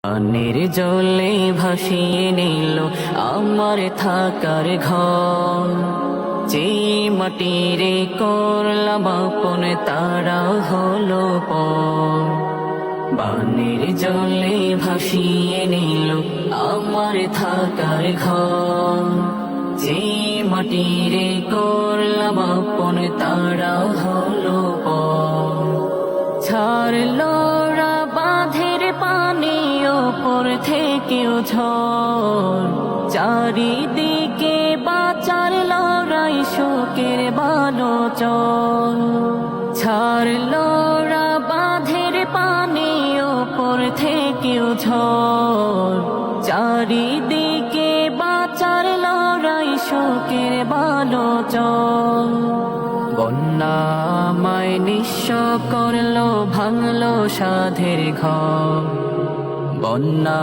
পানির জলে ভাসিয়ে নিল আমার থাকার ঘর, যে মাটিরে করলাম আপন তারা হলো পর। পানির জলে ভাসিয়ে নিল আমার থাকার ঘর, যে মাটিরে করলাম আপন তারা হলো পর। ছাড়লো বাঁধের পানি ওপর থেকেও ঝড়, চারিদিকে বাঁচার লড়াই শোকের বালো চল। ছাড়লো বাঁধের পানি ওপর থেকেও ঝড়, চারিদিকে বাঁচার লড়াই শোকের বালো চল। বন্যা আমায় নিঃস্ব করলো ভাঙলো সাধের ঘর, বন্যা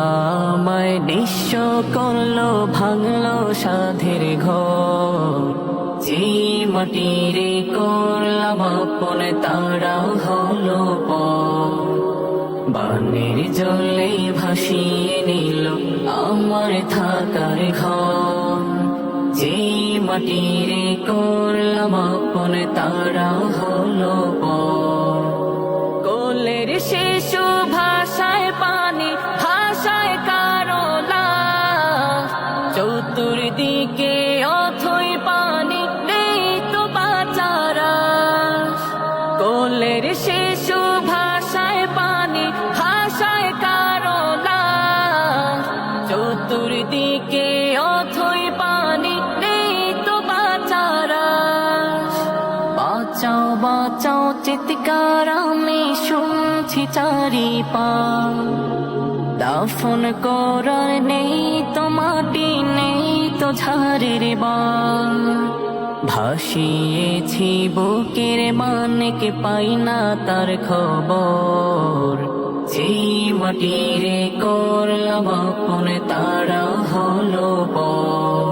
আমায় নিঃস্ব করলো ভাঙলো সাধের ঘর, যে মাটিরে করলাম আপন তারা হলো পর। বানের জলে ভাসিয়ে নিল আমার থাকার ঘর, যে মাটিরে করলাম আপন তারা হলো পর। কোলের শিশু ভাষায় পানি ভাষায় কারো লাশ, চতুর্দিকে অথই পানি নেই তো বাঁচার আশ। কোলের শিশু ভাষায় পানি ভাষায় কারো লাশ, চতুর্দিকে অথই পানি নেই তো বাঁচার আশ। বাঁচাও বাঁচাও চিৎকার আমি শুনছি চারিপাশ, দাফন করার নেই তো মাটি নেই তো ঝাড়ের বান। ভাসিয়েছি বুকের মানকে পাই না তার খবর, যে মাটিরে করলাম আপন তারা হলো পর।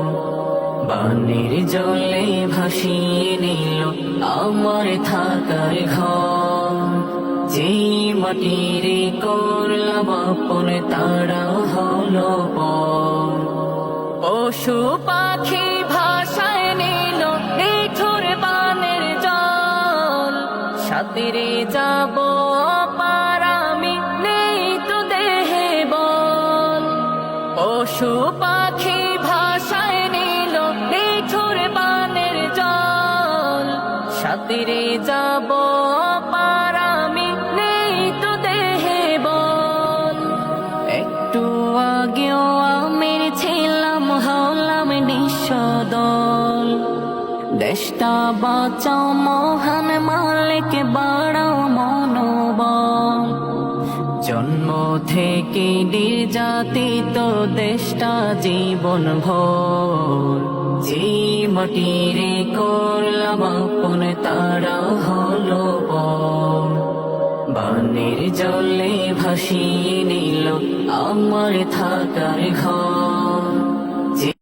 বানের জলে ভাসিয়ে নিল আমার থাকার ঘর, যে মাটিরে করলাম আপন তারা হলো পর। পশু পাখি ভাষায় নিল নিঠুর বানের জল, সাঁতরে যাব পার আমি নেই তো দেহে বল। পশু পাখি ভাষায় নিল নিঠুর বানের জল, সাঁতরে যাব পার আমি নেই তো দেহে বল। একটু আগেও আমির ছিলাম হলাম নিঃস্ব দল, দেশটা বাঁচাও মহান মালিক বাড়াও মনোবল। জন্ম থেকে নির্যাতিত দেশটা জীবন ভর, যে মাটিরে করলাম আপন তারা হলো পর। বানের জলে ভাসিয়ে নিল আমার থাকার ঘর,